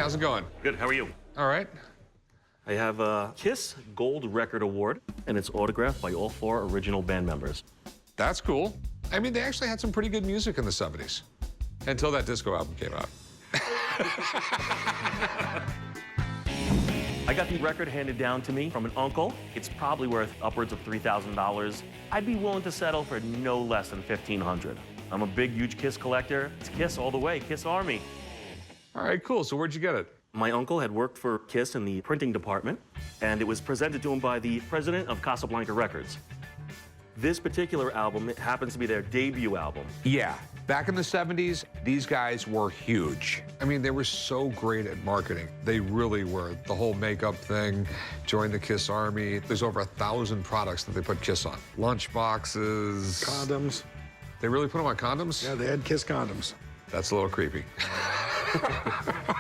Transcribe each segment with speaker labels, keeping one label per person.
Speaker 1: how's it going?
Speaker 2: Good, how are you?
Speaker 1: All right.
Speaker 2: I have a KISS Gold Record Award, and it's autographed by all 4 original band members.
Speaker 1: That's cool. I mean, they actually had some pretty good music in the 70s, until that disco album came out.
Speaker 2: I got the record handed down to me from an uncle. It's probably worth upwards of $3,000. I'd be willing to settle for no less than $1,500. I'm a big, huge KISS collector. It's KISS all the way, KISS Army.
Speaker 1: All right, cool. So where'd you get it?
Speaker 2: My uncle had worked for KISS in the printing department, and it was presented to him by the president of Casablanca Records. This particular album, it happens to be their debut album.
Speaker 1: Yeah. Back in the 70s, these guys were huge. I mean, they were so great at marketing. They really were. The whole makeup thing, join the KISS Army. There's over 1,000 products that they put KISS on. Lunch boxes.
Speaker 3: Condoms.
Speaker 1: They really put them on condoms?
Speaker 3: Yeah, they had KISS condoms.
Speaker 1: That's a little creepy.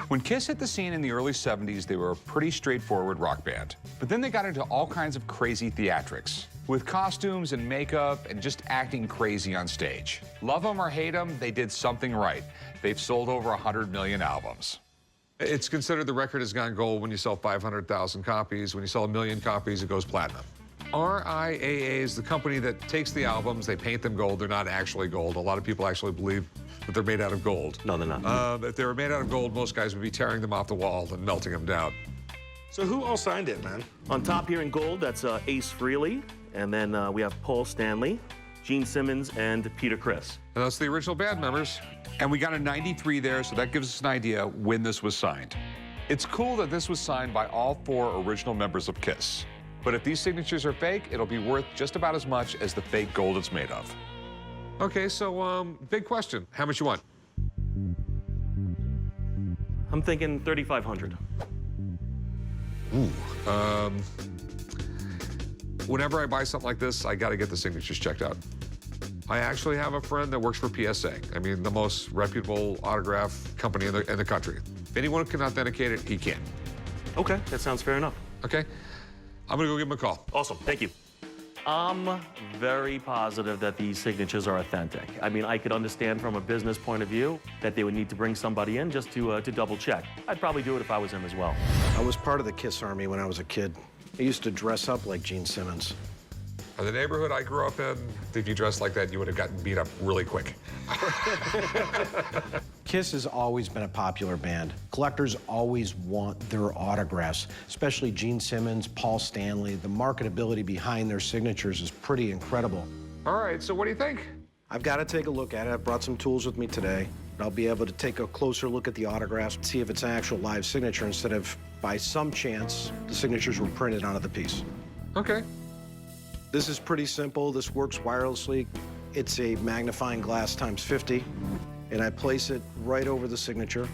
Speaker 1: When KISS hit the scene in the early 70s, they were a pretty straightforward rock band. But then they got into all kinds of crazy theatrics, with costumes and makeup and just acting crazy on stage. Love them or hate them, they did something right. They've sold over 100 million albums. It's considered the record has gone gold when you sell 500,000 copies. When you sell 1 million copies, it goes platinum. RIAA is the company that takes the albums, they paint them gold. They're not actually gold. A lot of people actually believe that they're made out of gold.
Speaker 2: No, they're not.
Speaker 1: If they were made out of gold, most guys would be tearing them off the wall and melting them down.
Speaker 3: So who all signed it, man?
Speaker 2: On top here in gold, that's Ace Frehley, and then we have Paul Stanley, Gene Simmons, and Peter Criss.
Speaker 1: And that's the original band members. And we got a 93 there, so that gives us an idea when this was signed. It's cool that this was signed by all 4 original members of KISS. But if these signatures are fake, it'll be worth just about as much as the fake gold it's made of. Okay, so big question. How much you want?
Speaker 2: I'm thinking $3,500.
Speaker 1: Ooh. Whenever I buy something like this, I gotta get the signatures checked out. I actually have a friend that works for PSA. I mean, the most reputable autograph company in the country. If anyone can authenticate it, he can.
Speaker 2: Okay, that sounds fair enough.
Speaker 1: Okay? I'm gonna go give him a call.
Speaker 2: Awesome, thank you. I'm very positive that these signatures are authentic. I mean, I could understand from a business point of view that they would need to bring somebody in just to double check. I'd probably do it if I was him as well.
Speaker 4: I was part of the KISS Army when I was a kid. I used to dress up like Gene Simmons.
Speaker 1: In the neighborhood I grew up in, if you dressed like that, you would have gotten beat up really quick.
Speaker 4: KISS has always been a popular band. Collectors always want their autographs, especially Gene Simmons, Paul Stanley. The marketability behind their signatures is pretty incredible.
Speaker 1: All right, so what do you think?
Speaker 4: I've got to take a look at it. I've brought some tools with me today. I'll be able to take a closer look at the autographs, see if it's an actual live signature instead of, by some chance, the signatures were printed onto the piece.
Speaker 1: Okay.
Speaker 4: This is pretty simple. This works wirelessly. It's a magnifying glass times 50, and I place it right over the signature.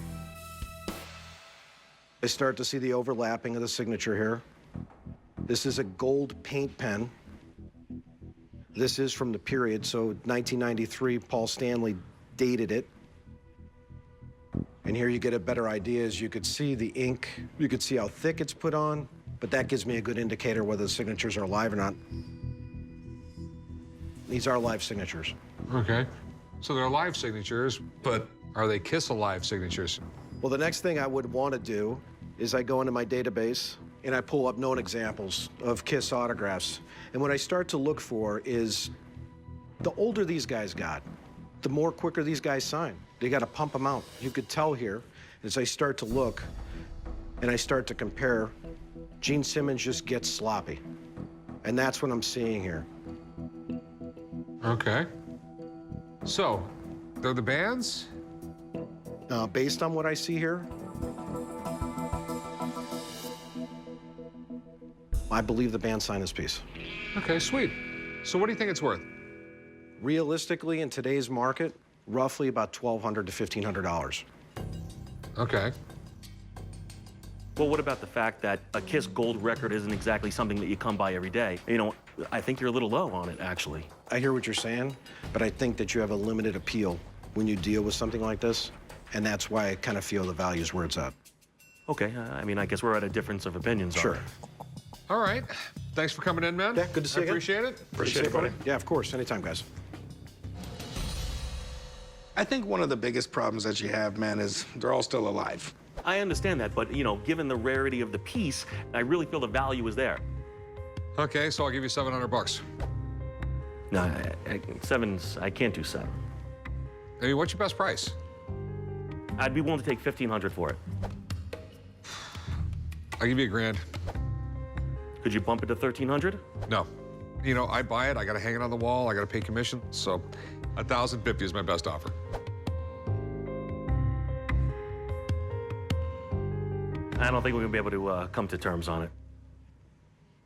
Speaker 4: I start to see the overlapping of the signature here. This is a gold paint pen. This is from the period, so 1993, Paul Stanley dated it. And here you get a better idea as you could see the ink. You could see how thick it's put on, but that gives me a good indicator whether the signatures are live or not. These are live signatures.
Speaker 1: Okay. So they're live signatures, but are they KISS alive signatures?
Speaker 4: Well, the next thing I would want to do is I go into my database and I pull up known examples of KISS autographs. And what I start to look for is the older these guys got, the more quicker these guys sign. They got to pump them out. You could tell here as I start to look and I start to compare, Gene Simmons just gets sloppy. And that's what I'm seeing here.
Speaker 1: Okay. So, they're the bands?
Speaker 4: Based on what I see here, I believe the band signed this piece.
Speaker 1: Okay, sweet. So what do you think it's worth?
Speaker 4: Realistically, in today's market, roughly about $1,200 to $1,500.
Speaker 1: Okay.
Speaker 2: Well, what about the fact that a KISS Gold record isn't exactly something that you come by every day? You know, I think you're a little low on it, actually.
Speaker 4: I hear what you're saying, but I think that you have a limited appeal when you deal with something like this, and that's why I kind of feel the value's where it's at.
Speaker 2: Okay, I mean, I guess we're at a difference of opinions.
Speaker 4: Sure.
Speaker 1: All right. Thanks for coming in, man.
Speaker 4: Yeah, good to see you again.
Speaker 1: Appreciate it.
Speaker 2: Appreciate it, buddy.
Speaker 4: Yeah, of course. Anytime, guys.
Speaker 3: I think one of the biggest problems that you have, man, is they're all still alive.
Speaker 2: I understand that, but, you know, given the rarity of the piece, I really feel the value is there.
Speaker 1: Okay, so I'll give you $700.
Speaker 2: No, I can't do 7.
Speaker 1: Hey, what's your best price?
Speaker 2: I'd be willing to take 1,500 for it.
Speaker 1: I'll give you $1,000.
Speaker 2: Could you bump it to 1,300?
Speaker 1: No. You know, I buy it, I gotta hang it on the wall, I gotta pay commission, so $1,050 is my best offer.
Speaker 2: I don't think we're gonna be able to come to terms on it.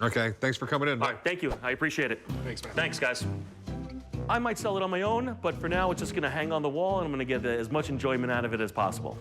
Speaker 1: Okay, thanks for coming in. Bye.
Speaker 2: Thank you, I appreciate it.
Speaker 3: Thanks, man.
Speaker 2: Thanks, guys. I might sell it on my own, but for now, it's just gonna hang on the wall, and I'm gonna get as much enjoyment out of it as possible.